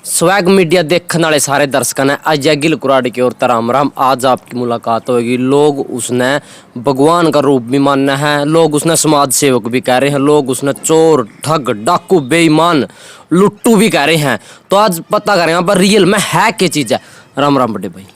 Swag media देखने वाले सारे दर्शकों ने अजय गिल कुराड़ी की ओर राम राम। आज आपकी मुलाकात होगी। लोग उसने भगवान का रूप भी मानना है, लोग उसने समाज सेवक भी कह रहे हैं, लोग उसने चोर ठग डाकू बेईमान लुट्टू भी कह रहे हैं। तो आज पता करें यहाँ पर रियल में है क्या चीज़ है। राम राम बड़े भाई।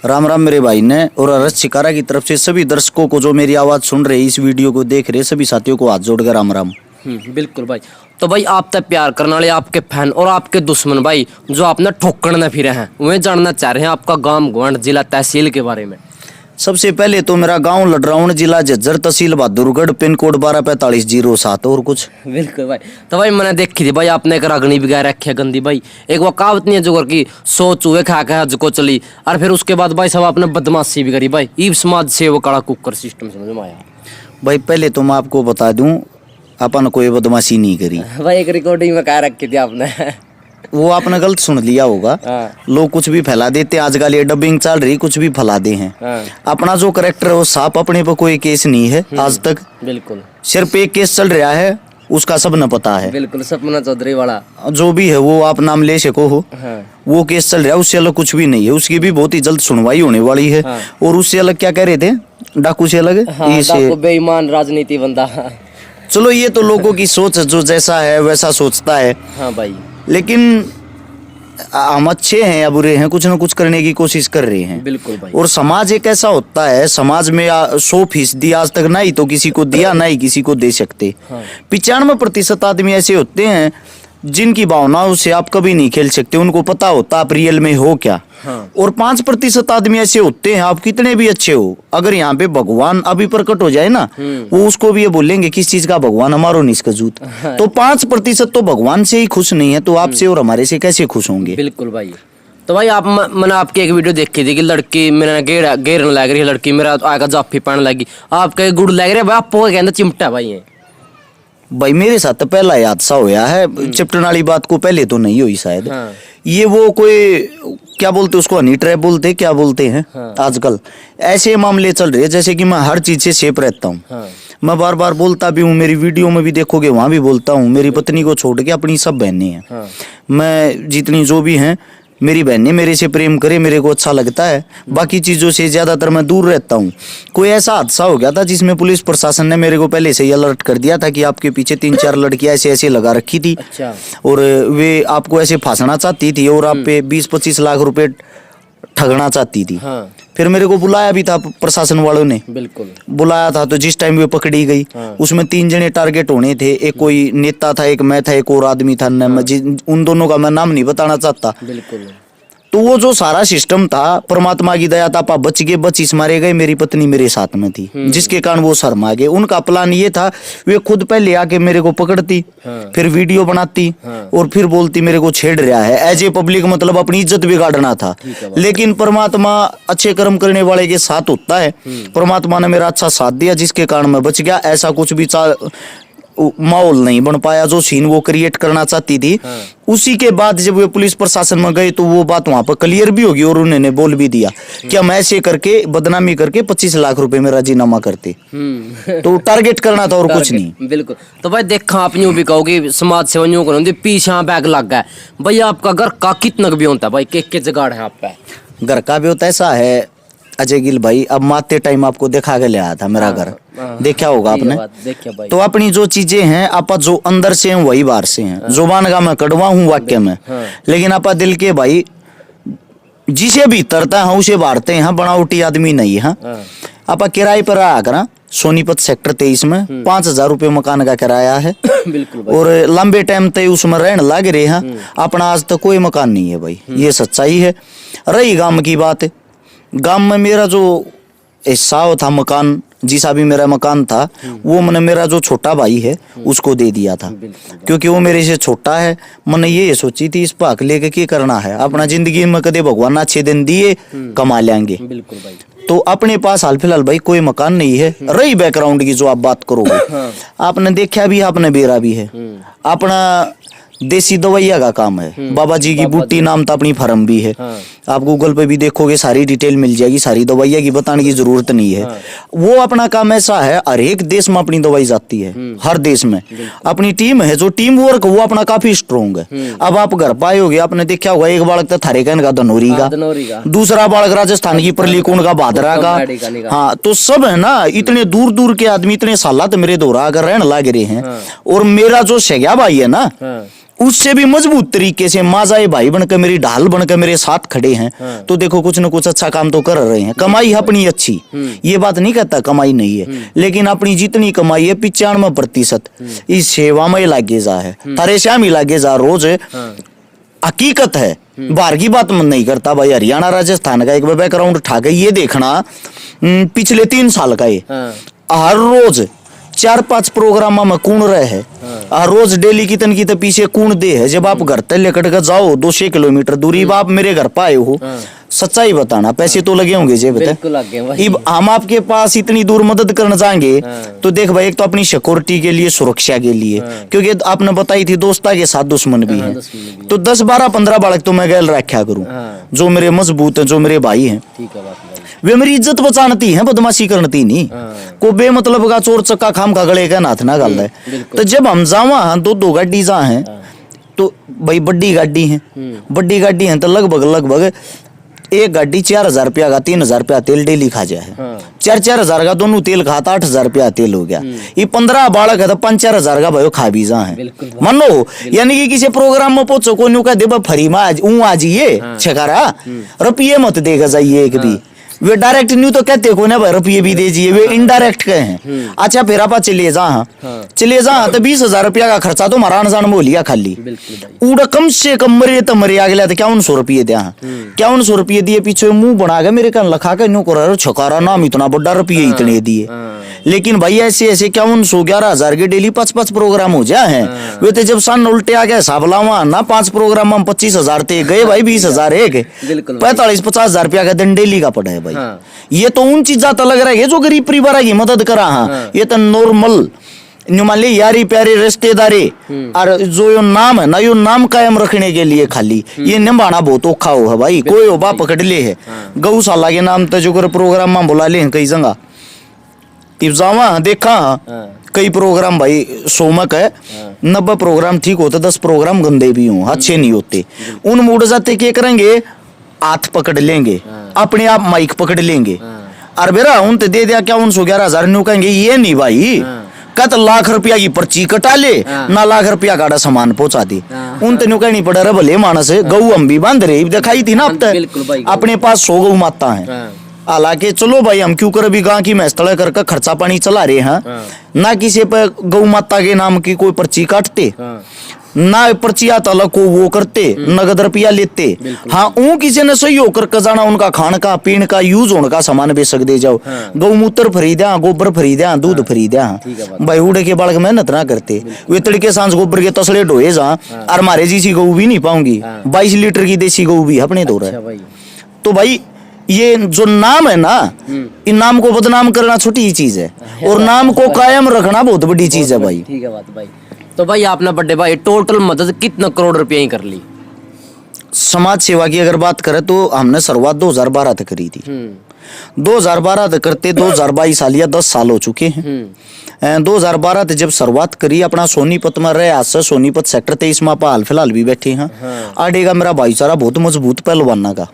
राम राम मेरे भाई ने और अरज शिकारा की तरफ से सभी दर्शकों को जो मेरी आवाज़ सुन रहे, इस वीडियो को देख रहे सभी साथियों को हाथ जोड़कर राम राम। बिल्कुल भाई। तो भाई आप तक प्यार करने वाले आपके फैन और आपके दुश्मन भाई जो आपने ठोकरने फिरे हैं, वे जानना चाह रहे हैं आपका गांव गवांड जिला तहसील के बारे में। सबसे पहले तो मेरा गांव लडराउन जिला झज्जर तहसील बहादुरगढ़ पिन कोड 124507। और कुछ बिल्कुल भाई। तो भाई मैंने देखी थी भाई आपने एक रागनी भी गा रखी है गंदी भाई। एक वो कहावत नहीं है जो की 100 चूहे खा के हज को चली, और फिर उसके बाद भाई सब आपने बदमाशी भी करी भाई। ई समाज से वो काला कुकर सिस्टम समझ में आया भाई। पहले तो मैं आपको बता दूं, अपन कोई बदमाशी नहीं करी भाई। एक रिकॉर्डिंग में कह रखी थी आपने वो आपने गलत सुन लिया होगा। लोग कुछ भी फैला देते, आजकल ये डबिंग चल रही, कुछ भी फैला दे हैं। अपना जो करेक्टर है वो साफ, अपने पर कोई केस नहीं है आज तक। बिल्कुल सिर्फ एक केस चल रहा है, उसका सब न पता है। बिल्कुल सपना चौधरी वाला जो भी है वो आप नाम ले सको हो। वो केस चल रहा है, उससे अलग कुछ भी नहीं है। उसकी भी बहुत ही जल्द सुनवाई होने वाली है। और उससे अलग क्या कह रहे थे, डाकू से अलग डाकू बेईमान राजनीति बंदा। चलो ये तो लोगों की सोच, जो जैसा है वैसा सोचता है। हाँ भाई। लेकिन हम अच्छे हैं या बुरे हैं, कुछ ना कुछ करने की कोशिश कर रहे हैं। बिल्कुल भाई। और समाज एक ऐसा होता है, समाज में 100% आज तक ना ही तो किसी को दिया, ना ही किसी को दे सकते। 95% आदमी ऐसे होते हैं जिनकी भावनाओं से आप कभी नहीं खेल सकते। उनको पता होता आप रियल में हो क्या। और 5% आदमी ऐसे होते हैं, आप कितने भी अच्छे हो, अगर यहाँ पे भगवान अभी प्रकट हो जाए ना, वो उसको भी ये बोलेंगे किस चीज का भगवान, हमारो निष्का जूत। तो 5% तो भगवान से ही खुश नहीं है, तो आपसे और हमारे से कैसे खुश होंगे। बिल्कुल भाई। तो भाई आप मैंने आपकी एक वीडियो देखी थी कि लड़की मेरा गेरने लग रही है, लड़की मेरा आगा जाफी पहन लगी, आपके गुड़ लग रहे भाई। आपको कहते चिमटा भाई है भाई। मेरे साथ तो पहला हादसा होया है, चिपटन वाली बात को पहले तो नहीं हुई शायद। ये वो कोई क्या बोलते उसको, हनी ट्रैप बोलते क्या बोलते हैं। आजकल ऐसे मामले चल रहे हैं जैसे कि मैं हर चीज से सेफ रहता हूँ। मैं बार बार बोलता भी हूँ, मेरी वीडियो में भी देखोगे वहां भी बोलता हूँ, मेरी पत्नी को छोड़ के अपनी सब बहनें हैं। मैं जितनी जो भी हैं मेरी बहनें मेरे से प्रेम करे, मेरे को अच्छा लगता है। बाकी चीज़ों से ज़्यादातर मैं दूर रहता हूँ। कोई ऐसा हादसा हो गया था जिसमें पुलिस प्रशासन ने मेरे को पहले से ही अलर्ट कर दिया था कि आपके पीछे 3-4 लड़कियां ऐसे ऐसे लगा रखी थी। अच्छा। और वे आपको ऐसे फांसना चाहती थी और आप पे 20-25 लाख रुपए ठगना चाहती थी। फिर मेरे को बुलाया भी था प्रशासन वालों ने। बिल्कुल बुलाया था। तो जिस टाइम वे पकड़ी गई, उसमें 3 जने टारगेट होने थे। एक कोई नेता था, एक मैं था, एक और आदमी था। उन दोनों का मैं नाम नहीं बताना चाहता। बिल्कुल। तो वो जो सारा सिस्टम था, परमात्मा की दया था, बच गए, बच मारे गए। मेरी पत्नी मेरे साथ में थी, जिसके कारण वो शर्मा गए। उनका प्लान ये था, वे खुद पहले आके मेरे को पकड़ती, फिर वीडियो बनाती और फिर बोलती मेरे को छेड़ रहा है एज ए पब्लिक, मतलब अपनी इज्जत बिगाड़ना था। लेकिन परमात्मा अच्छे कर्म करने वाले के साथ होता है। परमात्मा ने मेरा अच्छा साथ दिया, जिसके कारण मैं बच गया। ऐसा कुछ भी माहौल नहीं बन पाया जो सीन वो क्रिएट करना चाहती थी। उसी के बाद जब वे पुलिस प्रशासन में गए तो वो बात वहां पर क्लियर भी होगी और उन्होंने बोल भी दिया कि हम ऐसे करके बदनामी करके 25 लाख रुपए में राजीनामा करते। तो टारगेट करना था और कुछ नहीं। बिल्कुल। तो भाई देखा आप यूं भी कहोगे समाज सेवा को पीछे बैग लग गया भाई। आपका घर का कितना भी होता है भाई, के जगाड़ है आप पे घर का भी होता ऐसा है अजय गिल भाई। अब माते टाइम आपको दिखा के ले आया था मेरा घर, देखा होगा आपने। तो अपनी जो चीजें हैं आप जो अंदर से हैं वही बाहर से हैं। जुबान का मैं कड़वा हूँ वाक्य में, लेकिन आप दिल के भाई जिसे भी तरता है उसे बांटते हैं। बनावटी आदमी नहीं है। आप किराए पर आ कर सोनीपत सेक्टर 23 में 5,000 रुपये मकान का किराया है। बिल्कुल। और लंबे टाइम तक उसमें रहने लग रहे हैं। अपना आज तक कोई मकान नहीं है भाई, ये सच्चाई है। रही गांव की बात, गांव में मेरा जो हिस्सा था मकान, जिसा भी मेरा मकान था, वो मैंने मेरा जो छोटा भाई है उसको दे दिया था, क्योंकि वो मेरे से छोटा है। मैंने ये सोची थी इस पाक लेके क्या करना है, अपना जिंदगी में कदे भगवान अच्छे दिन दिए कमा लेंगे। बिल्कुल भाई। तो अपने पास हाल फिलहाल भाई कोई मकान नहीं है। रही बैकग्राउंड की जो आप बात करोगे, आपने देखा भी, आपने बेरा भी है। अपना देसी दवाइया का काम है। बाबा जी की बूटी नाम तो अपनी फर्म भी है। आप गूगल पे भी देखोगे, सारी डिटेल मिल जाएगी, सारी दवाइया की बताने की जरूरत नहीं है। वो अपना काम ऐसा है, हर एक देश में अपनी दवाई जाती है, हर देश में अपनी टीम है, जो टीम वर्क वो अपना काफी स्ट्रोंग है। अब आप घर पाए होगे, आपने देखा होगा, एक बालक तो थारेकन का धनौरी का, दूसरा बालक राजस्थान की परलीकुंड का, भादरा का। हाँ, तो सब है ना, इतने दूर दूर के आदमी इतने सालात मेरे दोहरा आकर रहने लग रहे हैं। और मेरा जो शेग्या भाई है ना, उससे भी मजबूत तरीके से माजाए भाई बनकर, मेरी ढाल बनकर मेरे साथ खड़े हैं। तो देखो कुछ न कुछ अच्छा काम तो कर रहे हैं। कमाई अपनी अच्छी, ये बात नहीं कहता कमाई नहीं है, लेकिन अपनी जितनी कमाई है 95% इस सेवा में लागे जा है, थारे श्याम ही लागे जा रोज। हकीकत है, बाहर की बात मन नहीं करता भाई। हरियाणा राजस्थान का एक बैकग्राउंड उठा के ये देखना, पिछले 3 साल का ये हर रोज 4-5 प्रोग्राम में कौन रहे है, रोज डेली कितन की तो पीछे कौन दे है। जब आप घर तक लेकर के जाओ 200 किलोमीटर दूरी, आप मेरे घर पाए हो, सच्चाई बताना, पैसे तो लगे होंगे जेब में। हम आपके पास इतनी दूर मदद करना चाहेंगे तो देख भाई, एक तो अपनी सिक्योरिटी के लिए, सुरक्षा के लिए, क्योंकि आपने बताई थी दोस्ता के साथ दुश्मन भी है, तो 10, 12, 15 बालक तो मैं गैल रखा करूं, जो मेरे मजबूत है, जो मेरे भाई हैं। वे मेरी इज्जत बचानती है, बदमाशी करती नहीं। को बेमतलब का चोर चक्का खाम का गले का नाथ ना गल है। तो जब हम जावा 2 गाड़ी जा हैं, तो भाई बड़ी गाड़ी है, बड़ी गाड़ी है, तो लगभग एक गाड़ी 4,000 रुपया का 3,000 रुपया तेल डेली खा जाए। 4-4 हजार का दोनों तेल खाता 8,000 रुपया तेल हो गया। ये 15 बालक है तो 5-4 हजार का भाई खा भी जा है। मानो यानी कि किसी प्रोग्राम में पहुंचो, कोई न्यू कह दे फरी में आज ये छकारा रुपये मत देगा जाइए एक भी। वे डायरेक्ट न्यू तो कहते को ना भाई रुपये भी दे दिए, वे इनडायरेक्ट कहे हैं। अच्छा फिर आप चले जा, चले जा तो 20,000 रुपया का खर्चा तो मारा अनजान में हो लिया खाली। उड़ा कम से कम मरे तो मरे आ गया तो 5100 रुपये दिया, 5100 रुपये दिए, पीछे मुंह बना के मेरे कान लखा के न्यू करो छकारा नाम इतना बड़ा रुपये इतने दिए। लेकिन भाई ऐसे 5100 11,000 के डेली 5-5 प्रोग्राम हो जाए हैं। वे तो जब सन उल्टे आ गया हिसाब लावा ना, 5 प्रोग्राम में 25,000 थे गए भाई, 20,000 एक 45-50,000 रुपया का दिन डेली का पड़ा है भाई। ये तो उन चीजा तो लग रहा है जो गरीब परिवार की मदद करा। ये तो नॉर्मल मान ली यारी प्यारी रिश्तेदारी और जो यो नाम है ना, यो नाम कायम रखने के लिए खाली ये निभाना बहुत औखा हो है भाई। कोई हो बा पकड़ ले है गौशाला के नाम तो जो कर प्रोग्राम में बुला ले कई जगह जावा देखा कई प्रोग्राम भाई सोमक है 90 प्रोग्राम ठीक होते, 10 प्रोग्राम गंदे भी हों, अच्छे नहीं होते। उन मूड जाते क्या करेंगे, हाथ पकड़ लेंगे, अपने आप माइक पकड़ लेंगे और बेरा उन दे दिया क्या 11,000 न्यू कहेंगे। ये नहीं भाई, कत लाख रुपया की पर्ची कटा ले ना, लाख रुपया का सामान पहुंचा दे। उन तेन कहनी पड़ा रे भले मानस गऊ हम भी बांध रहे दिखाई थी ना, अब तक अपने पास 100 गऊ माता है। हालांकि चलो भाई हम क्यों कर अभी गांव की मैच तड़ा करके खर्चा पानी चला रहे हैं, ना किसी पे गौ माता के नाम की कोई पर्ची काटते, ना पर्चिया तलक को वो करते, नगद रुपया लेते। हाँ ऊ किसी ने सही होकर जाना, उनका खान का पीन का यूज होने का सामान बेचक दे जाओ। गौमूत्र फ्री दिया, गोबर फ्री दिया, दूध फ्री दिया। भाई उड़े के बालक मेहनत ना करते, वे तड़के सांझ गोबर के तसले ढोए जा और मारे जैसी गऊ भी नहीं पाऊंगी, 22 लीटर की देसी गऊ भी अपने दो रहे। तो भाई ये जो नाम है ना, इन नाम को बदनाम करना छोटी ही चीज है और नाम को कायम रखना बहुत बड़ी चीज है भाई। ठीक है बात भाई। तो भाई आपने बड़े भाई टोटल मदद कितना करोड़ रुपया ही कर ली? समाज सेवा की अगर बात करें तो हमने शुरुआत 2012 तक करी थी। 2012 तक करते 2022 साल या 10 साल हो चुके हैं। 2012 तक जब शुरुआत करी, अपना सोनीपत में रहे, आज से सोनीपत सेक्टर 23 में हाल फिलहाल भी बैठे हैं। आड़े का मेरा भाईचारा बहुत मजबूत पहलवाना का,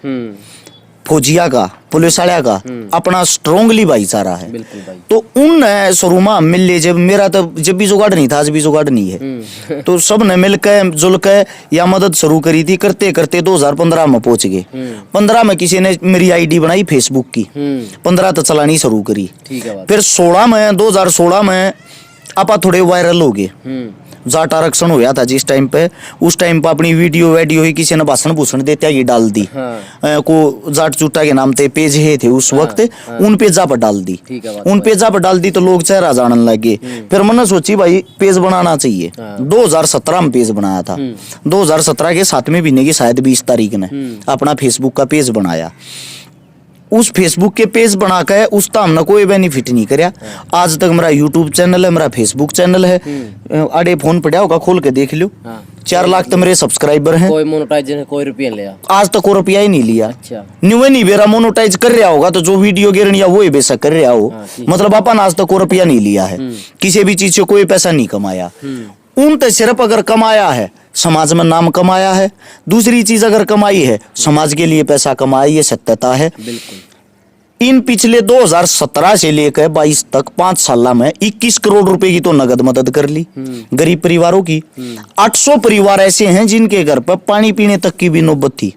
फौजिया का, पुलिस वाला का अपना स्ट्रोंगली भाईचारा है। तो उन शुरू में मिल ले, जब मेरा तो जब भी जुगाड़ नहीं था, आज भी जुगाड़ नहीं है, तो सब ने मिल के जुल के या मदद शुरू करी थी। करते करते 2015 में पहुंच गए। 15 में किसी ने मेरी आईडी बनाई फेसबुक की, 15 तो चलानी शुरू करी। फिर 2016 में आपा थोड़े वायरल हो गए। जाट आरक्षण होया था जिस टाइम पे, उस टाइम पे अपनी वीडियो ही किसी ने भाषण भूषण देते ये डाल दी। को जाट चुट्टा के नाम थे पेज है थे उस वक्त, उन पेजा पर डाल दी। उन पेजा पर डाल दी तो लोग चेहरा जानने लगे। फिर मैंने सोची भाई पेज बनाना चाहिए। 2017 में पेज बनाया था। 2017 के 7वें महीने की शायद 20 तारीख ने अपना फेसबुक का पेज बनाया। उस फेसबुक के पेज बना के उसका हमने कोई बेनिफिट नहीं करया। आज तक मेरा यूट्यूब चैनल है, मेरा फेसबुक चैनल है, आड़े फोन पड़ा होगा खोल के देख लो। 4 लाख तो मेरे सब्सक्राइबर हैं। कोई मोनेटाइजेशन कोई रुपया लिया आज तक कोई रुपया ही नहीं लिया। अच्छा नहीं बेरा मोनोटाइज कर रहा होगा तो जो वीडियो गिरन या वो ही बेशक कर रहा हो, मतलब अपन आज तक कोई रुपया नहीं लिया है, किसी भी चीज से कोई पैसा नहीं कमाया। उन तो सिर्फ अगर कमाया है समाज में नाम कमाया है, दूसरी चीज अगर कमाई है समाज के लिए पैसा कमाया, ये सत्यता है। बिल्कुल। इन पिछले 2017 से लेकर 22 तक 5 साल में 21 करोड़ रुपए की तो नगद मदद कर ली गरीब परिवारों की। 800 परिवार ऐसे हैं जिनके घर पर पानी पीने तक की भी नौबत थी।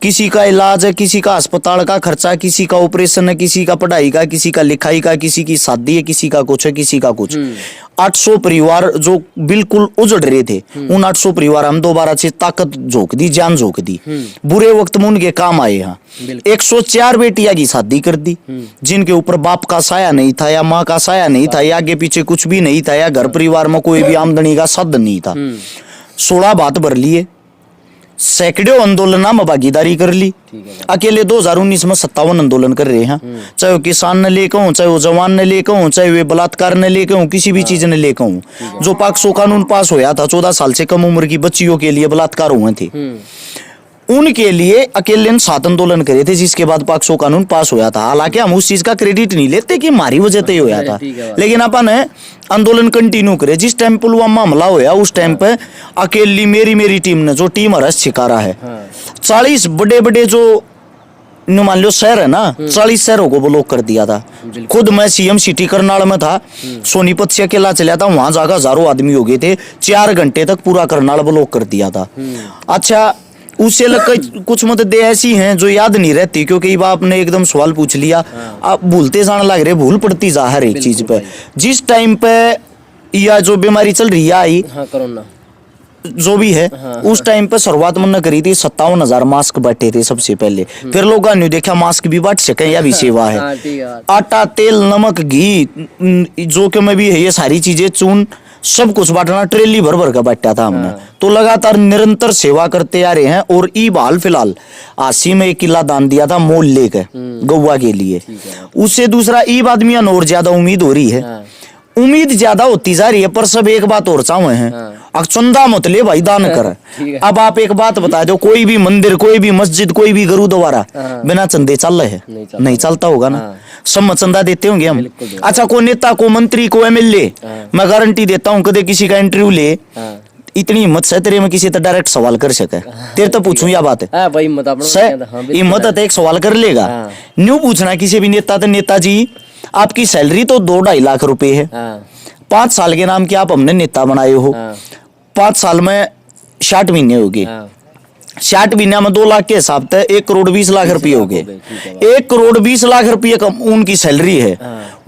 किसी का इलाज है, किसी का अस्पताल का खर्चा, किसी का ऑपरेशन है, किसी का पढ़ाई का, किसी का लिखाई का, किसी की शादी है, किसी का कुछ है, किसी का कुछ। 800 परिवार जो बिल्कुल उजड़ रहे थे, उन 800 परिवार हम दोबारा से ताकत झोंक दी, जान झोंक दी। बुरे वक्त में उनके काम आए। यहाँ 104 बेटियां की शादी कर दी जिनके ऊपर बाप का साया नहीं था या माँ का साया नहीं था या आगे पीछे कुछ भी नहीं था या घर परिवार में कोई भी आमदनी का साधन नहीं था। 16 बात भर लिए, सैकड़ों आंदोलन में भागीदारी कर ली। अकेले 2019 में 57 आंदोलन कर रहे हैं, चाहे वो किसान ने लेकर हो, चाहे वो जवान ने लेकर हो, चाहे वे बलात्कार ने लेकर हो, किसी भी चीज ने लेकर हो। जो पॉक्सो कानून पास होया था 14 साल से कम उम्र की बच्चियों के लिए बलात्कार हुए थे, उनके लिए अकेले 7 आंदोलन करे थे, जिसके बाद पॉक्सो कानून पास होया था। हालांकि हम उस चीज का क्रेडिट नहीं लेते कि हमारी वजह से होया था, लेकिन अपन आंदोलन कंटिन्यू करे। जिस टाइम पुलवामा हमला होया उस टाइम पे अकेली मेरी टीम ने, जो टीम हरस शिकारा है, 40 बड़े बड़े जो मान लो शहर है ना, 40 शहरों को ब्लॉक कर दिया था। खुद मैं सीएम सिटी करनाल में था, सोनीपत से अकेला चला था, वहां जाकर हजारों आदमी हो गए थे। 4 घंटे तक पूरा करनाल ब्लॉक कर दिया था। अच्छा, उससे कुछ मददें ऐसी हैं जो याद नहीं रहती, क्योंकि ये आपने एकदम सवाल पूछ लिया, आप भूलते जाने लग रहे, भूल पड़ती जा हर एक चीज पे। जिस टाइम पे या जो बीमारी चल रही है कोरोना जो भी है, उस टाइम पे शुरुआत मैंने करी थी, 57,000 मास्क बांटे थे सबसे पहले। फिर लोगों ने देखा मास्क भी बांट सके, यह भी सेवा है। आटा, तेल, नमक, घी, जो कि मैं भी है, ये सारी चीजें, चून, सब कुछ बांटना, ट्रेली भर भर का बांटा था हमने। तो लगातार निरंतर सेवा करते आ रहे हैं। और ईब हाल फिलहाल 80 में 1 किला दान दिया था मोल लेकर गौवा के लिए। उससे दूसरा ईब आदमी और ज्यादा उम्मीद हो रही है, उम्मीद ज्यादा होती जा रही है, पर सब एक बात और चाहे हैं, चंदा मत ले भाई, दान कर। अब आप एक बात बता दो, कोई भी मंदिर, कोई भी मस्जिद, कोई भी गुरुद्वारा बिना चंदे चल रहे हैं? नहीं चलता होगा ना, सब चंदा देते होंगे हम। अच्छा, को नेता, को मंत्री, को एमएलए, मैं गारंटी देता हूँ कदे किसी का इंटरव्यू ले, इतनी हिम्मत से तेरे में किसी तो डायरेक्ट सवाल कर सके। तेरे तो पूछूं या बात है हिम्मत है, एक सवाल कर लेगा। न्यू पूछना किसी भी नेता तो, नेताजी आपकी सैलरी तो 2-2.5 लाख रुपए है, 5 साल के नाम के आप हमने नेता बनाए हो, 5 साल में 60 महीने हो गए, 60 महीने में 2 लाख के हिसाब से 1 करोड़ 20 लाख रुपये हो गए। 1 करोड़ 20 लाख रुपये कम उनकी सैलरी है,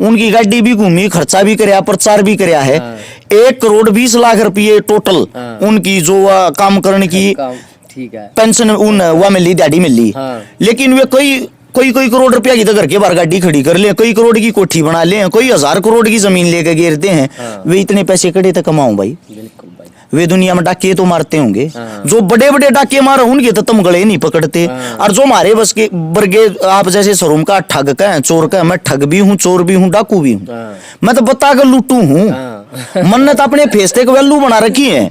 उनकी गाड़ी भी घूमी, खर्चा भी कराया, प्रचार भी कराया है। 1 करोड़ 20 लाख रुपये टोटल उनकी जो काम करने की पेंशन वह मिली, दिहाड़ी मिली। लेकिन वे कोई करोड़ रुपया की तो घर के बाहर गाड़ी खड़ी कर ले, कई करोड़ की कोठी बना ले, कोई 1000 करोड़ की जमीन लेकर गिरते हैं। वे इतने पैसे कड़े तक कमाऊं भाई? वे दुनिया में डाके तो मारते होंगे, जो बड़े बड़े डाके मारे उनके तो तुम गले नहीं पकड़ते। और जो हमारे बस के वर्गे आप जैसे शोरूम का ठग का, चोर का, मैं ठग भी हूँ, चोर भी हूँ, डाकू भी हूँ, मैं तो बता कर लूटू हूँ। मन ने तो अपने फेसते को वैल्यू बना रखी है।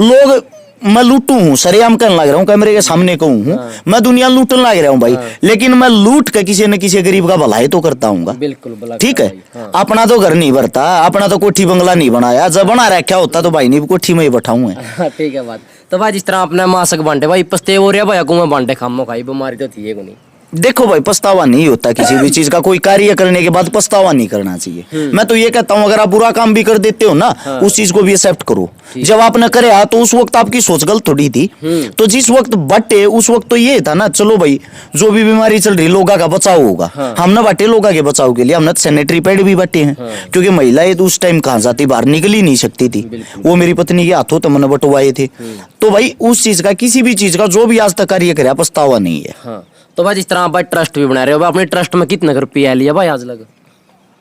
लोग, मैं लूटू हूँ, सरेआम करने लग रहा हूँ, कैमरे के सामने कहूँ हूँ, मैं दुनिया लूटने लग रहा हूँ भाई। लेकिन मैं लूट के किसी न किसी गरीब का भलाई तो करता हूँ। बिल्कुल, ठीक है। अपना तो घर नहीं भरता, अपना तो कोठी बंगला नहीं बनाया, जब बना रखा होता तो भाई नहीं कोठी में ही बैठाऊँ। ठीक है बात। तो भाई जिस तरह आपने मास्क बांटे भाई, पछते हो रहा भाई को बांटे, खामो खाई बीमारी तो थी नहीं। देखो भाई, पछतावा नहीं होता किसी भी चीज का, कोई कार्य करने के बाद पछतावा नहीं करना चाहिए। मैं तो ये कहता हूँ, अगर आप बुरा काम भी कर देते हो ना, उस चीज को भी एक्सेप्ट करो। जब आपने करे तो उस वक्त आपकी सोच गलत थोड़ी थी, तो जिस वक्त बटे उस वक्त तो ये था ना, चलो भाई जो भी बीमारी चल रही लोगों का बचाव होगा, हमने बांटे लोगों के बचाव के लिए, हमने सैनिटरी पैड भी बांटे हैं, क्योंकि महिलाएं उस टाइम कहाँ जाती, बाहर निकल ही नहीं सकती थी, वो मेरी पत्नी के हाथों तो मैंने बंटवाए थे। तो भाई उस चीज का, किसी भी चीज का जो भी आज तक कार्य करे, पछतावा नहीं है। तो भाई जिस तरह आप भाई ट्रस्ट भी बना रहे हो, अपने ट्रस्ट में कितने रुपया लिया भाई आज लग?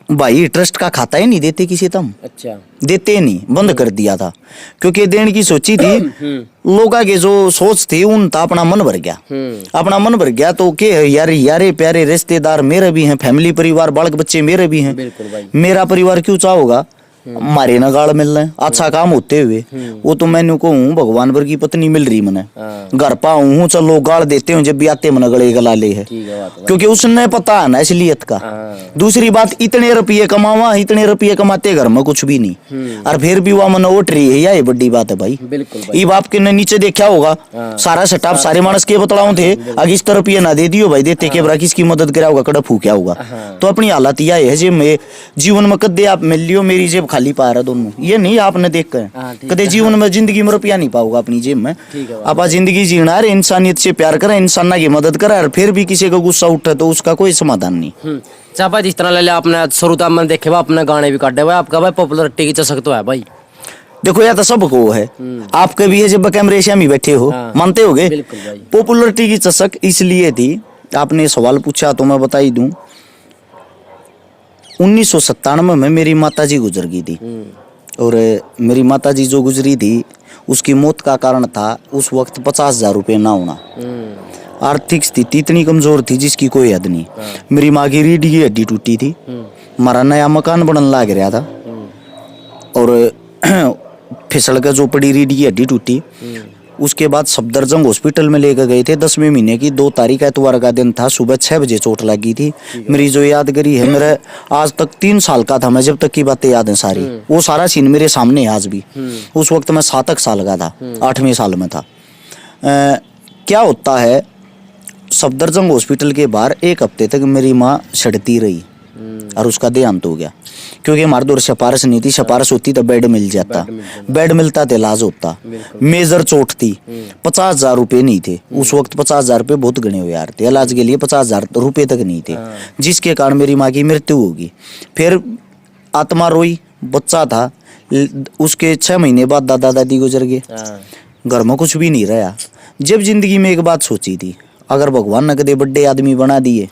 भाई ट्रस्ट का खाता ही नहीं देते किसी तम, अच्छा देते नहीं, बंद कर दिया था क्योंकि देने की सोची थी। लोगों के जो सोच थी उन था अपना मन भर गया, अपना मन भर गया तो के यार यारे प्यारे रिश्तेदार मेरे भी हैं, फैमिली परिवार बालक बच्चे मेरे भी हैं, बिल्कुल भाई। मेरा परिवार क्यों चाहोगा मारे ना गाड़ मिल रहे अच्छा काम होते हुए। वो तो मैंने कहूँ भगवान भर की पत्नी मिल रही मैंने, घर पाऊँ हूँ चलो गाड़ देते हूँ जब भी आते मन गले गला ले है, क्योंकि उसने पता है ना इसलियत का। दूसरी बात इतने रुपये कमावा, इतने रुपये कमाते घर में कुछ भी नहीं, और फिर भी वह मन उठ रही है, यही बड़ी बात है भाई। ये बाप के ने नीचे देखा होगा सारा सेटअप सारे मानस के बतलाऊ थे, अगर इस रुपये ना दे दियो भाई देते के बरा किसकी मदद करा होगा, कड़ा फूक्या होगा। तो अपनी हालत यह है जे मैं जीवन में कदे आप मिल लियो मेरी जेब खाली पा रहा दोनों, ये नहीं आपने देख कर कदे जीवन में जिंदगी में रुपया नहीं पाओगा अपनी जेब में। आप जिंदगी जीना है, इंसानियत से प्यार करें, इंसान की मदद करें, और फिर भी किसी का गुस्सा उठे तो उसका कोई समाधान नहीं। भाई जिस तरह ले लिया आपने शुरू में देखे हुआ अपने गाने भी काटे हुए, आपका भाई पॉपुलरिटी की चसक तो है भाई। देखो या तो सबको है, आपके भी है जब कैमरे से हम ही बैठे हो, मानते होगे। पॉपुलरिटी की चसक इसलिए थी, आपने सवाल पूछा तो मैं बता ही दूं। 1997 में मेरी माताजी गुजर गई थी, और मेरी माताजी जो गुजरी थी उसकी मौत का कारण था उस वक्त 50,000 रुपये ना होना। आर्थिक स्थिति इतनी कमजोर थी जिसकी कोई हद नहीं। मेरी माँ की रीढ़ की हड्डी टूटी थी, हमारा नया मकान बनने लग रहा था, और फिसल के जो पड़ी रीढ़ की हड्डी टूटी। उसके बाद सफदरजंग हॉस्पिटल में लेकर गए थे, 10वें महीने की 2 तारीख एतवार का दिन था, सुबह 6 बजे चोट लगी थी। मेरी जो यादगिरी है, मेरा आज तक 3 साल का था मैं, जब तक की बातें याद है सारी, वो सारा सीन मेरे सामने है आज भी। उस वक्त मैं 7 साल का था, 8वें साल में था। क्या होता है, सफदरजंग हॉस्पिटल के बाहर 1 हफ्ते तक मेरी माँ सड़ती रही और उसका देहांत हो गया, क्योंकि हमारे दौर सिफारिश नहीं थी, सिफारिश होती तो बेड मिल जाता, बेड मिलता तो इलाज होता। मेजर चोट थी, 50,000 रुपये नहीं थे उस वक्त, 50,000 रुपये बहुत गणे हुए यार थे, इलाज के लिए 50,000 रुपये तक नहीं थे, जिसके कारण मेरी माँ की मृत्यु होगी। फिर आत्मा रोई, बच्चा था, उसके 6 महीने बाद दादा दादी गुजर गए, घर में कुछ भी नहीं रहा। जब जिंदगी में एक बात सोची थी, अगर भगवान ने कदे बड़े आदमी बना दिए,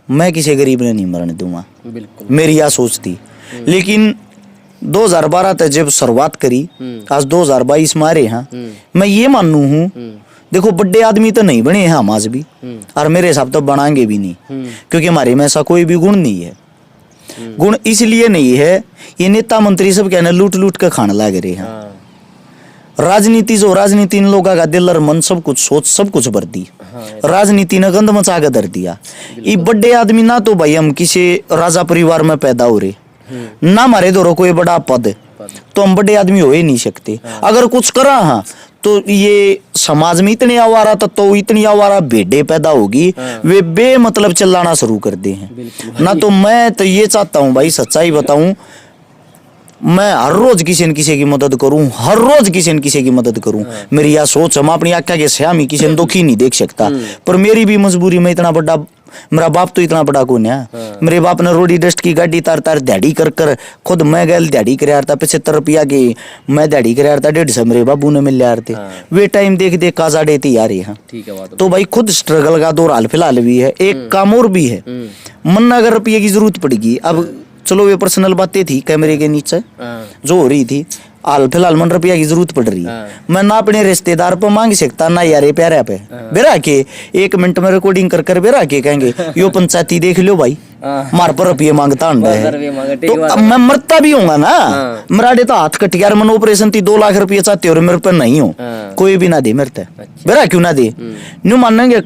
मैं किसी गरीब ने नहीं मरने दूंगा, मेरी यह सोच थी। लेकिन 2012 तक जब शुरुआत करी, आज 2022 मारे हैं, मैं ये मानू हूँ, देखो बड़े आदमी तो नहीं बने हैं हम आज भी, और मेरे हिसाब तो बनाएंगे भी नहीं, क्योंकि हमारे में ऐसा कोई भी गुण नहीं है। गुण इसलिए नहीं है, ये नेता मंत्री सब कहने लूट लूट कर खाने लग रहे हैं। राजनीति जो राजनीति इन लोगों का दिल और मन सब कुछ सोच सब कुछ भर दी, राजनीति ने गंद मचा के धर दिया। ये बड़े आदमी ना तो भाई हम किसी राजा परिवार में पैदा हो रहे, ना हमारे दौरों कोई बड़ा पद, तो हम बड़े आदमी हो ही नहीं सकते। अगर कुछ करा हाँ तो ये समाज में इतने आवारा तो इतनी आवारा भेड़े पैदा होगी, वे बेमतलब चिल्लाना शुरू कर दे हैं ना। तो मैं तो ये चाहता हूँ भाई, सच्चाई बताऊं, मैं हर रोज किसी न किसी की मदद करूं, हर रोज किसी न किसी की मदद करूं। मेरी यह सोच है, मैं अपनी आँखों के सामने किसी ने दुखी नहीं देख सकता, पर मेरी भी मजबूरी में इतना बड़ा, मेरा बाप तो इतना बड़ा कौन है। मेरे बाप ने रोडी डस्ट की गाड़ी तार तार दिहाड़ी कर कर, खुद मैं गैल दिहाड़ी कर था 75 रुपया की, मैं दिहाड़ी कर था 150 मेरे बाबू ने मिल रहे थे। वे टाइम देख देख काजा देती यार यहाँ। तो भाई खुद स्ट्रगल का दौर हाल फिलहाल भी है। एक काम और भी है, मन अगर रुपये की जरूरत पड़ेगी, अब चलो वे पर्सनल बातें थी कैमरे के नीचे जो हो रही थी, हाल फिलहाल मन रुपया की जरूरत पड़ रही है, मैं ना अपने रिश्तेदार पे मांग सकता ना यारे प्यारे पे बेरा के 1 मिनट में रिकॉर्डिंग कर कर बेरा के कहेंगे यो पंचायती देख लो भाई मार पर रुपये मांगता है, तो अब मैं मरता भी होगा ना। मेरा तो हाथ कट गया, मन ऑपरेशन थी 2 लाख रुपये चाहते हो, मेरे पर नहीं हो, कोई भी ना दे मेरे पे, बेरा क्यों ना दे, न्यू मानेंगे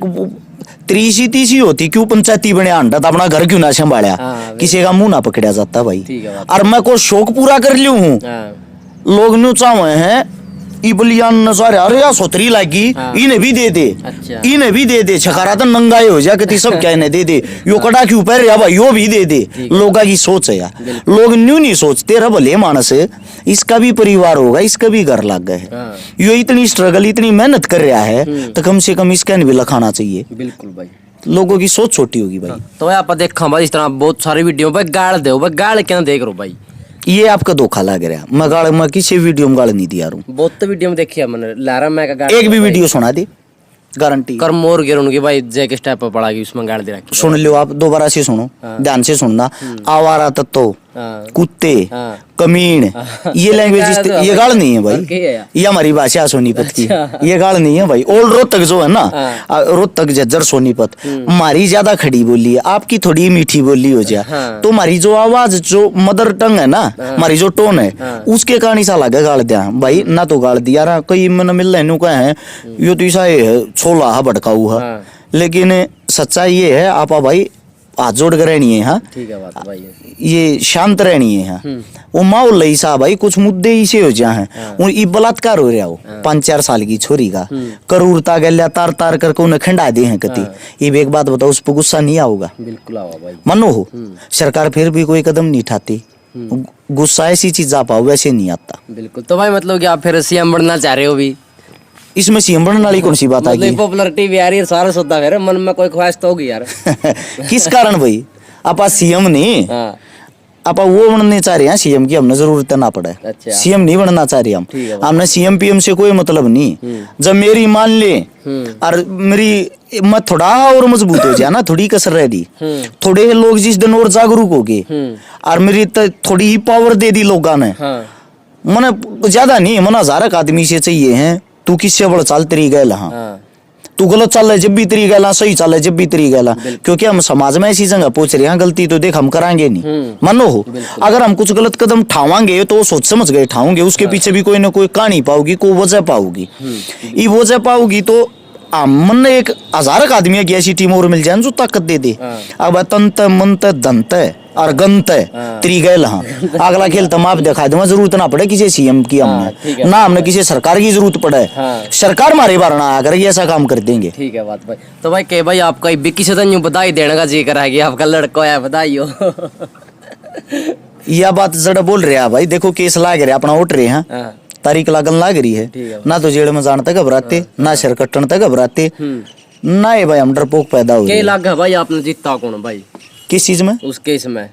30 होती क्यों पंचायती बने अंडा अपना घर क्यों ना संभाला, किसी का मुंह ना पकड़ा जाता भाई। और मैं को शौक पूरा कर लियो हूँ, लोग न्यू चाहे हैं इबलियान नजारे, अरे यार सोतरी लागी इन्हें भी दे दे, इन्हें भी दे दे, छकारा तो नंगाए हो जा कि सब क्या इन्हें दे दे, यो कड़ा क्यों पैर रहा भाई यो भी दे दे। लोगों की सोच है यार, लोग न्यू नहीं सोचते रहा भले मानस है, इसका भी परिवार होगा, इसका भी घर लग गए है, यो इतनी स्ट्रगल इतनी मेहनत कर रहा है तो कम से कम इसका भी लखाना चाहिए। बिल्कुल भाई, लोगों की सोच छोटी होगी भाई। तो आप देखा भाई इस तरह बहुत सारी वीडियो पे गाड़ दो भाई, गाड़ क्या देख रो भाई, ये आपका धोखा लग रहा, मैं किसी वीडियो में गाड़ नहीं दिया रहा हूँ। बहुत तो वीडियो में देखी है मैंने, लारा मैं का एक भी वीडियो सुना दे, गारंटी। कर मोर गिर उनकी भाई जय के स्टेप पर पड़ा गई उसमें गाड़ दे रखी। सुन लो आप, दोबारा से सुनो, ध्यान से सुनना। आवारा तत्व, हाँ। कुत्ते, हाँ। कमीन, ये लैंग्वेज, ये गाल नहीं है भाई, है ये हमारी भाषा सोनीपत की, अच्छा। ये गाल नहीं है भाई। ओल्ड रोहतक जो है ना, रोहतक झज्जर सोनीपत, हमारी ज्यादा खड़ी बोली है, आपकी थोड़ी मीठी बोली हो जाए। हाँ। तो हमारी जो आवाज, जो मदर टंग है ना, हमारी जो टोन है, उसके कारण सा लगे गाल दिया भाई ना। तो गाल दिया रहा कई मन मिल रहे कहे हैं यो तो ऐसा है छोला है भड़काऊ है। हाँ। लेकिन सच्चाई ये है आपा भाई, हाथ जोड़ कर रहनी है। हाँ, ठीक है बात भाई। ये शांत रहनी है। हाँ, वो माहौल ऐसा भाई, कुछ मुद्दे ऐसे हो जाए हैं। वो ये बलात्कार हो रहा हो 5-4 साल की छोरी का, करूरता गल्या तार तार करके उन्हें खंडा दे हैं कति। ये एक बात बताओ, उस पर गुस्सा नहीं आओगा? बिल्कुल आओ भाई। मनो हो सरकार फिर भी कोई कदम नहीं उठाती, गुस्सा ऐसी चीज आ पाओ वैसे नहीं आता। बिल्कुल। तो भाई मतलब कि आप फिर सीएम बनना चाह रहे हो भी? इसमें सीएम बनने वाली कौन सी बात आ गई? पॉपुलरिटी भी आ रही है, सारा सोता फिर मन में कोई ख्वाहिश तो होगी यार। किस कारण भाई? आपा सीएम नहीं, हाँ। आपा वो बनने चाह रहे हैं सीएम की, हमने जरूरत ना पड़े। अच्छा। सीएम नहीं बनना चाह रहे हम, ठीक है। हमने सीएम पीएम से कोई मतलब नहीं। जब मेरी मान ले और मेरी मैं थोड़ा और मजबूत हो जाए ना, थोड़ी कसर रह दी, थोड़े लोग जिस दिन और जागरूक हो गए और मेरी थोड़ी ही पावर दे दी लोगों ने, हाँ। मने ज्यादा नहीं, मन 1000 आदमी से चाहिए हैं, तू किससे बड़ा चाल तेरी गैल। हाँ, हाँ। तू गलत चल रहा है जब भी तेरी गैला, सही चल रहा है जब भी तेरी गैला, क्योंकि हम समाज में ऐसी जगह पहुंच रहे हैं, गलती तो देख हम कराएंगे नहीं। मानो हो, अगर हम कुछ गलत कदम उठावांगे तो वो सोच समझ गए उठाओगे, उसके पीछे भी कोई ना कोई कहानी पाओगी, कोई वजह पाओगी। ये वजह पाओगी तो मन एक 1000 आदमी की ऐसी टीम और मिल जाए जो ताकत दे दे। अब तंत मंत दंत और गंत तेरी गैल। हाँ, अगला खेल तो आप दिखा दूंगा, जरूरत ना पड़े किसी सीएम की हमने, ना हमने किसी सरकार की जरूरत पड़े। सरकार हमारे बार ना आकर ये ऐसा काम कर देंगे। ठीक है बात भाई। तो भाई के भाई आपका बिक्की से तो बधाई देने का जी करा कि आपका लड़का है, बधाई हो। यह बात जरा बोल रहे हैं भाई, देखो केस लाग रहे अपना उठ रहे हैं, तारीख लागन लाग रही है ना, तो जेल में जाने तक घबराते, ना सिर कटने तक घबराते, ना ये भाई हम डरपोक पैदा हो के लाग भाई आपने जीता कौन भाई? किस चीज में? उस केस में।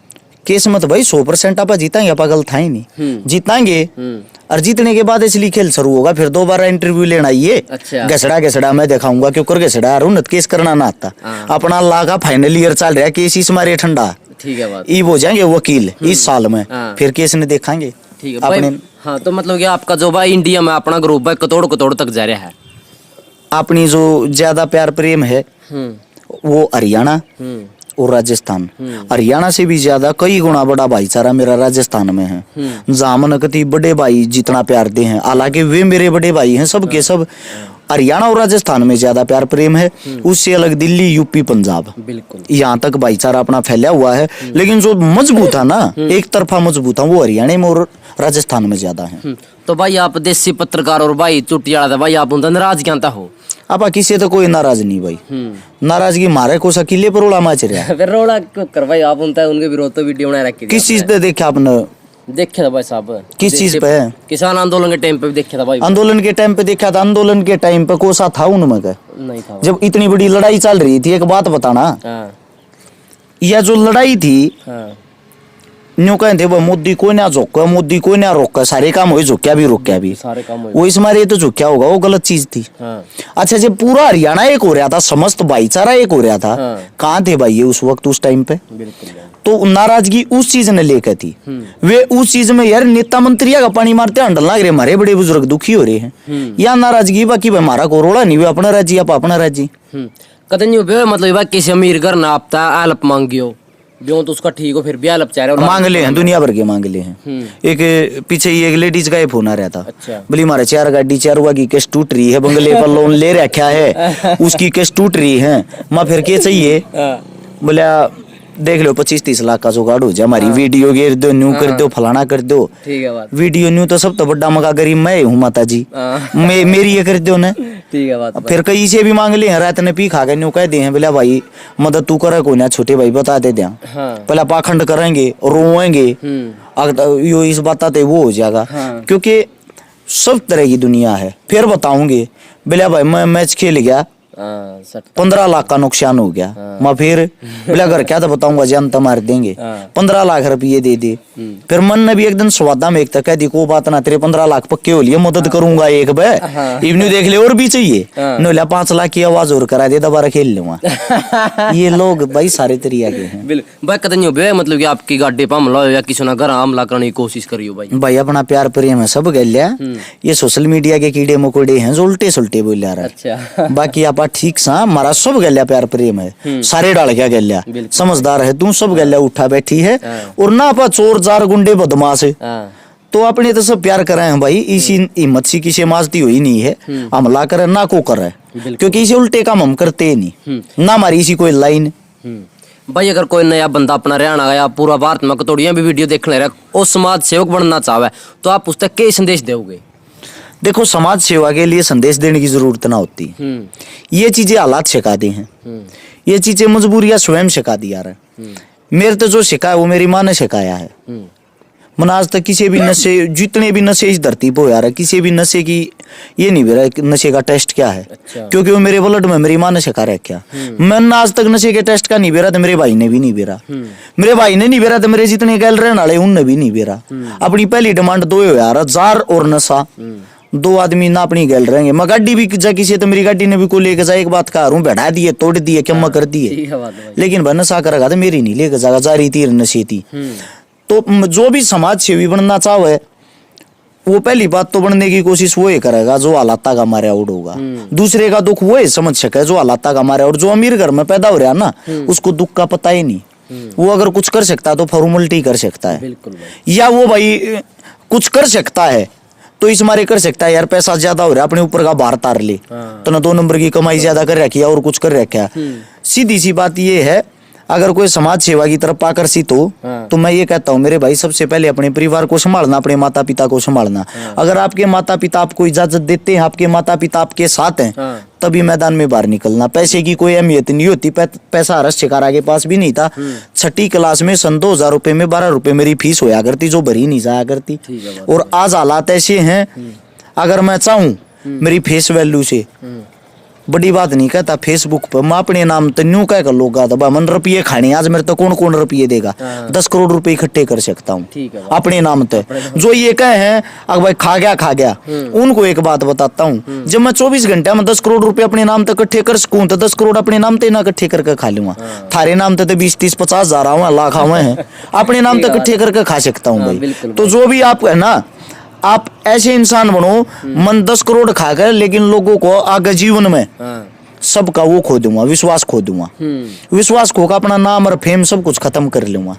केस में तो भाई 100% आप जीतेंगे, आप गलत था ही नहीं, जीतेंगे। और जीतने के बाद इसलिए खेल शुरू होगा, फिर दोबारा इंटरव्यू लेना ये। अच्छा। घसड़ा मैं दिखाऊंगा क्यों कर घसड़ा उन्नत केस करना ना आता। अपना ला का फाइनल ईयर चल रहा है, केस इस मारे ठंडा। ठीक है बात। ये हो जाएंगे वकील इस साल में, फिर केस ने देखेंगे। ठीक है भाई। हाँ, तो मतलब कि आपका जो भाई इंडिया में अपना ग्रुप है कतोड़ तक जा रहा है। अपनी जो ज्यादा प्यार प्रेम है वो हरियाणा और राजस्थान। हरियाणा से भी ज्यादा कई गुना बड़ा भाईचारा मेरा राजस्थान में है, जहाँ मन कति बड़े भाई जितना प्यार दे हैं, हालांकि वे मेरे बड़े भाई हैं सब के सब। हरियाणा और राजस्थान में ज्यादा प्यार प्रेम है, उससे अलग दिल्ली यूपी पंजाब, बिल्कुल यहाँ तक भाईचारा अपना फैला हुआ है। लेकिन जो मजबूत है ना, एक तरफा मजबूत है, वो हरियाणा में और राजस्थान में ज्यादा है। तो भाई आप देसी पत्रकार और भाई चुटियाला था भाई, आप उनका नाराज क्या हो? आपा किसी तो कोई नाराज नहीं भाई, नाराजगी मारे को अकेले पर रोड़ा माच रहा है। फिर रोड़ा क्यों कर भाई? आप उनका उनके विरोध तो वीडियो बना रखी थी। किस चीज पे देखा आपने? देखे था भाई साहब। किस चीज पे? किसान आंदोलन के टाइम पे भी देखा था भाई। आंदोलन के टाइम पे देखा था? आंदोलन के टाइम पे कोसा था उनमें का? नहीं था जब इतनी बड़ी लड़ाई चल रही थी, एक बात बताना, यह जो लड़ाई थी न्यू कहते वो मोदी को ना झोंका, मोदी को ना रोका, सारे काम हो झोंक्या भी रोक्या भी, सारे काम वो इस मारे तो झोंक्या होगा, वो गलत चीज थी। अच्छा, जब पूरा हरियाणा एक हो रहा था, समस्त भाईचारा एक हो रहा था, कहाँ थे भाई ये उस वक्त उस टाइम पे? तो नाराजगी उस चीज ने लेकर थी। वे उस चीज में यार नेता मंत्रिया का पानी मारते हंडल लग रहे, हमारे बड़े बुजुर्ग दुखी हो रहे हैं, या नाराजगी बाकी भाई हमारा कोरोड़ा नहीं, वे अपना राज्य आप अपना राज्य कतई नहीं। मतलब किसी अमीर घर ना आपता हेल्प मांगियो तो उसका ठीक हो, फिर भी हेल्प चाह रहे हो? मांग ले हैं, दुनिया भर के मांग ले हैं। एक पीछे ही एक लेडीज का फोन आ रहा था। अच्छा। बोली हमारे 4 गाड़ी 4 हुआ की किस्त टूट रही है, बंगले पर लोन ले रखा है, उसकी किस्त टूट रही है, माँ फिर क्या चाहिए? बोला देख लो 25-30 लाख का जुगाड़ हो जाए, हमारी वीडियो घेर दो, न्यू कर दो, फलाना कर दो। ठीक है बात। वीडियो न्यू तो सब तो बड़ा मगा गरीब मैं हूँ माता जी, मेरी ये कर दो ना। ठीक है बात। फिर कई से भी मांग ले हैं, रात ने पी खा के न्यू कह दे हैं, बोला भाई मदद तू करे को ना, छोटे भाई बता दे दिया। पहले पाखंड करेंगे, रोएंगे, यो इस बताते वो हो जाएगा, क्योंकि सब तरह की दुनिया है। फिर बताऊंगे बोला भाई मैं मैच खेल गया, हाँ, 15 लाख का नुकसान हो गया। मैं फिर बोला घर क्या तो बताऊंगा, जान तो मार देंगे। 15 लाख रुपये दे दे। फिर मन ने भी एक दिन स्वादा में एक तक कह दी को बात ना, तेरे 15 लाख पक्के हो लिए, मदद करूंगा एक बे इवनी देख ले और भी चाहिए नोला 5 लाख की आवाज और करा दे, दोबारा खेल लूंगा। ये लोग भाई सारे तरीके के हैं। बिल्कुल भाई, कतई हो मतलब कि आपकी गाड़ी पर हमला हो या किसी ने घर हमला करने की कोशिश करी हो भाई? भाई अपना प्यार प्रेम है सब गल लिया। ये सोशल मीडिया के कीड़े मकोड़े हैं जो उल्टे सुलटे बोल रहा है। अच्छा बाकी आप ठीक सा हमारा सब गलिया प्यार प्रेम है, सारे डाल क्या गलिया, समझदार है तू, सब गलिया उठा बैठी है। और ना आप चोर जार गुंडे बदमाश है तो अपने तो सब प्यार करे हैं भाई। इसी हिम्मत सी किसी माजती हुई नहीं है, हमला करे ना को करे, क्योंकि इसे उल्टे काम हम करते नहीं ना, हमारी इसी कोई लाइन। भाई अगर कोई नया बंदा अपना हरियाणा या पूरा भारत में कतौड़ियां भी वीडियो देखने रहा और समाज सेवक बनना चाहे तो आप उस तक क्या संदेश दोगे? देखो समाज सेवा के लिए संदेश देने की जरूरत ना होती, ये चीजें हालात सिखाते हैं, ये चीजें मजबूरियां स्वयं सिखा दिया रहा। मेरे तो जो सिखा है वो मेरी माँ ने सिखाया है। मन आज तक किसी भी नशे, जितने भी नशे इस धरती पर यार, किसी भी नशे की ये नहीं बेरा नशे का टेस्ट क्या है। अच्छा। क्योंकि वो मेरे ब्लड में मेरी माँ ने सिखा रखा। मैंने आज तक नशे के टेस्ट का नहीं बेरा तो मेरे भाई ने भी नहीं बेरा, मेरे भाई ने नहीं बेरा तो मेरे जितने गैल रहने वाले उनने भी नहीं बेरा। अपनी पहली डिमांड दो यार, जार और नशा। दो आदमी ना अपनी गैल रहेंगे। मैं गाड़ी भी जाकी से तो मेरी गाड़ी ने भी को लेकर जाए, एक बात कह रहा हूँ, बैठा दिए तोड़ दिए क्या कर दिए, लेकिन भाई नशा करेगा तो मेरी नहीं लेकर जाएगा, जारी तीर नशे थी। तो जो भी समाज सेवी बनना चाहे वो पहली बात तो बनने की कोशिश वो ही करेगा जो हालात का मारे आउट होगा। दूसरे का दुख वो ही समझ सके जो हालात का मारे। और जो अमीर घर में पैदा हो रहा ना उसको दुख का पता ही नहीं। वो अगर कुछ कर सकता है तो फॉर्मेलिटी कर सकता है, या वो भाई कुछ कर सकता है तो इस मारे कर सकता है यार पैसा ज्यादा हो रहा है अपने ऊपर का भार तार ले तो ना 2 नंबर की कमाई ज्यादा कर रखी है और कुछ कर रखा है। सीधी सी बात ये है, अगर कोई समाज सेवा की तरफ आकर्षित हो तो मैं ये कहता हूँ मेरे भाई सबसे पहले अपने परिवार को संभालना, अपने माता पिता को संभालना। अगर आपके माता पिता आपको इजाजत देते हैं, आपके माता पिता आपके साथ हैं, तभी मैदान में बाहर निकलना। पैसे की कोई अहमियत नहीं होती, पैसा हरस शिकारा के पास भी नहीं था। 6ठी क्लास में सन 2000 रुपए में 12 रुपए मेरी फीस होया करती जो भरी नहीं जाया करती। और आज हालात ऐसे हैं, अगर मैं चाहूँ मेरी फेस वैल्यू से बड़ी बात नहीं कहता, फेसबुक पर मैं अपने नाम तो न्यू कह कर लोग मन रुपये खाने आज मेरे तो कौन रुपये देगा। 10 करोड़ रुपए इकट्ठे कर सकता हूँ अपने नाम पे। जो ये कहे हैं अगर भाई खा गया उनको एक बात बताता हूँ, जब मैं 24 घंटे में 10 करोड़ रुपए अपने नाम तक इकट्ठे कर सकूँ तो 10 करोड़ अपने नाम तक ना इकट्ठे करके खा लूंगा। थारे नाम तक 20, 30, 50 हजार आवे लाख आवे हैं, अपने नाम तक इकट्ठे करके खा सकता हूँ भाई। तो जो भी आप है ना, आप ऐसे इंसान बनो मन 10 करोड़ खाकर लेकिन लोगों को आगे जीवन में सबका वो खो दूंगा, विश्वास खो दूंगा। विश्वास खो का अपना नाम और फेम सब कुछ खत्म कर लूंगा।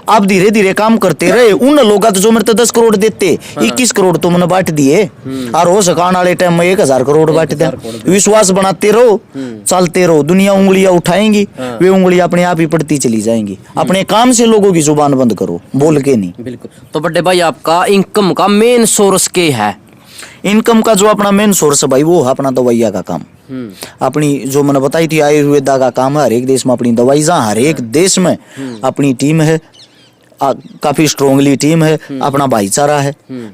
आप धीरे धीरे काम करते रहे, उन लोगों तो जो मेरे तो 10 करोड़ देते 21 करोड़ तो मैंने बांट दिए और हो सकान वाले टाइम में 1000 करोड़ बांट दिया। विश्वास बनाते रहो, चलते रहो, दुनिया उंगलियां उठाएंगी, वे उंगलियां अपने आप ही पड़ती चली जाएंगी। अपने काम से लोगों की जुबान बंद करो, बोल के नहीं। बिल्कुल। तो बड़े भाई आपका इनकम का मेन सोर्स क्या है? इनकम का जो अपना मेन सोर्स है भाई वो है अपना दवाइया का काम। अपनी जो मैंने बताई थी आयुर्वेदा का काम है, हर एक देश में अपनी दवाई, जहाँ हर एक देश में अपनी टीम है, काफी स्ट्रोंगली टीम है, अपना भाईचारा है।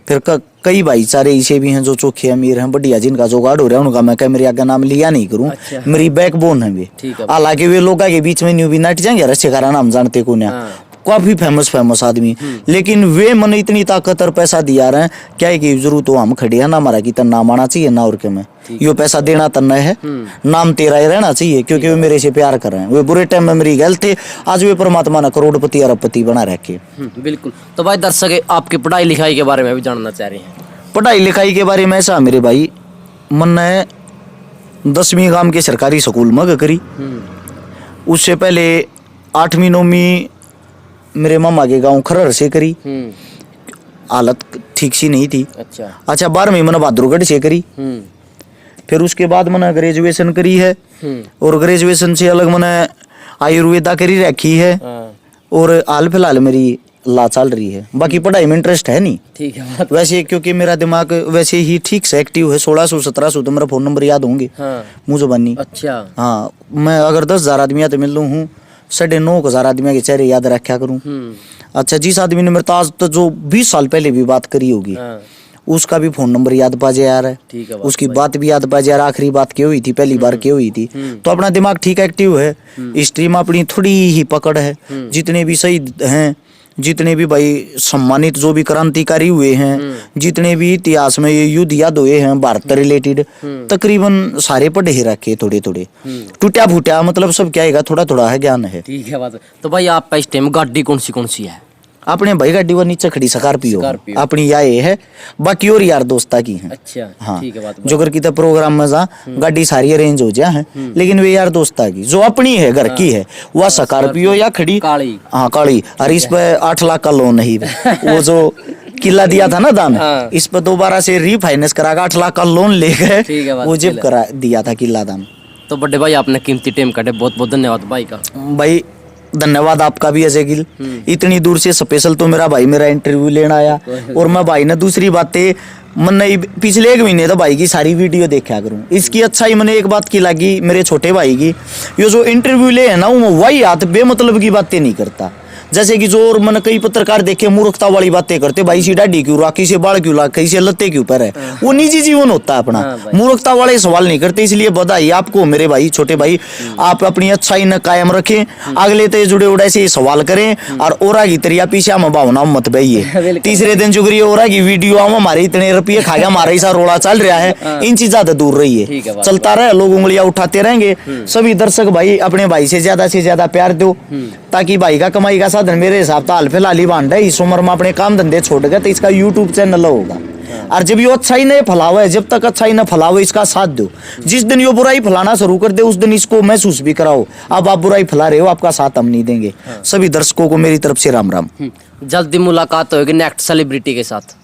फिर कई भाईचारे ऐसे भी हैं जो चोखे अमीर हैं, बढ़िया जिनका जुगाड़ हो रहा है, उनका मैं क्या मेरे आगे नाम लिया नहीं करूँ। अच्छा। मेरी बैकबोन है वे, हालांकि वे लोग के बीच में न्यू भी नट जाएंगे, रस्से का नाम जानते को ना, काफी फेमस आदमी, लेकिन वे मन इतनी ताकत और पैसा दिया रहे हैं क्या है कि जरूर तो हम खड़े हैं ना, हमारा की तन नाम आना चाहिए ना, और के में यो पैसा देना तन है, नाम तेरा ही रहना चाहिए, क्योंकि वे मेरे से प्यार कर रहे हैं। वे बुरे टाइम में मेरी गल थे, आज वे परमात्मा ने करोड़पति अरबपति बना रखे। बिल्कुल। तो भाई दर्शक आपकी पढ़ाई लिखाई के बारे में भी जानना चाह रहे हैं। पढ़ाई लिखाई के बारे में ऐसा मेरे भाई, मन ने 10वीं गांव के सरकारी स्कूल में करी, उससे पहले 8वीं 9वीं मेरे मामा के गांव खरर से करी, हालत ठीक सी नहीं थी। अच्छा 12वीं मैंने बहादुरगढ़ से करी। फिर उसके बाद मैंने ग्रेजुएशन करी है, और ग्रेजुएशन से अलग मैंने आयुर्वेदा करी रखी है, और हाल फिलहाल मेरी ला चल रही है। बाकी पढ़ाई में इंटरेस्ट है नहीं। ठीक है। वैसे क्योंकि मेरा दिमाग वैसे ही ठीक से एक्टिव है, 1600-1700 तो मेरा फोन नंबर याद होंगे मुझे बनी। अच्छा हाँ, मैं अगर 10,000 आदमी तो मिल लूँ हूँ, 9,500 आदमी के चेहरे याद रखा करूँ। अच्छा जिस आदमी ने मेरे तो आज तो जो 20 साल पहले भी बात करी होगी उसका भी फोन नंबर याद पा जाए यार, ठीक है, उसकी बात भी याद पा जाए, आखिरी बात क्या हुई थी, पहली बार क्या हुई थी। तो अपना दिमाग ठीक एक्टिव है, स्ट्रीम अपनी थोड़ी ही पकड़ है। जितने भी शहीद हैं, जितने भी भाई सम्मानित जो भी क्रांतिकारी हुए हैं, जितने भी इतिहास में ये युद्ध याद हुए हैं भारत रिलेटेड, तकरीबन सारे पढ़े ही रखे थोड़े थोड़े, टूटा फूटा मतलब सब क्या है, थोड़ा थोड़ा है ज्ञान है। ठीक है बात। तो भाई आपका इस टाइम गाड़ी कौन सी है? अपने भाई गाड़ी वो नीचे खड़ी स्कॉर्पियो स्कॉर्पियो। अपनी ये है, बाकी और यार दोस्ता की है। अच्छा हाँ, ठीक है बात। जोगर की तो प्रोग्राम में जा गाड़ी सारी अरेंज हो जाए है, लेकिन वे यार दोस्ता की जो अपनी है घर की है वह स्कॉर्पियो या खड़ी काली। हाँ काली। और इस पे 8 लाख का लोन नहीं वो जो किला दिया था ना दान, हाँ। इस पे दोबारा से रीफाइनेंस करा 8 लाख का लोन ले गए, ठीक है बात, वो जिप करा दिया था किला दान। तो बड़े भाई आपने कीमती टाइम काटे, बहुत बहुत धन्यवाद भाई का। भाई धन्यवाद आपका भी अजय गिल, इतनी दूर से स्पेशल तो मेरा भाई मेरा इंटरव्यू लेना आया। और मैं भाई ने दूसरी बातें मैंने पिछले 1 महीने तो भाई की सारी वीडियो देखा करूं, इसकी अच्छाई मैंने एक बात की लगी मेरे छोटे भाई की, ये जो इंटरव्यू ले है ना वो वही हाथ बेमतलब की बातें नहीं करता। जैसे कि जो और मैंने कई पत्रकार देखे मूर्खता वाली बातें करते, भाई सी डाडी क्यों रहा, किसे बाल क्यों ला, कैसे लत्ते क्यों पर है, वो निजी जीवन होता है अपना। मूर्खता वाले सवाल नहीं करते, इसलिए बधाई आपको मेरे भाई छोटे भाई, आप अपनी अच्छाई न कायम रखें, अगले ते जुड़े उड़े से सवाल करें और ओरा की तरिया पीछे हम भावना मत बहिए। तीसरे दिन जुगरी ओरा की वीडियो हम हमारे इतने रुपये खा गया, हमारा ऐसा रोड़ा चल रहा है, इन चीज ज्यादा दूर रहिए, चलता रहे, लोग उंगलियां उठाते रहेंगे। सभी दर्शक भाई अपने भाई से ज्यादा प्यार दो, ताकि भाई का कमाई का साधन मेरे हिसाब से हाल फिलहाल ही बांध है। इस उम्र में अपने काम धंधे छोड़ गए तो इसका यूट्यूब चैनल होगा, और जब ये अच्छाई नहीं फैलावे, जब तक अच्छाई न फैलावे इसका साथ दो। जिस दिन ये बुराई फैलाना शुरू कर दे उस दिन इसको महसूस भी कराओ, अब आप बुराई फैला रहे हो, आपका साथ हम नहीं देंगे। सभी दर्शकों को मेरी तरफ से राम राम। जल्दी मुलाकात होगी नेक्स्ट सेलिब्रिटी के साथ।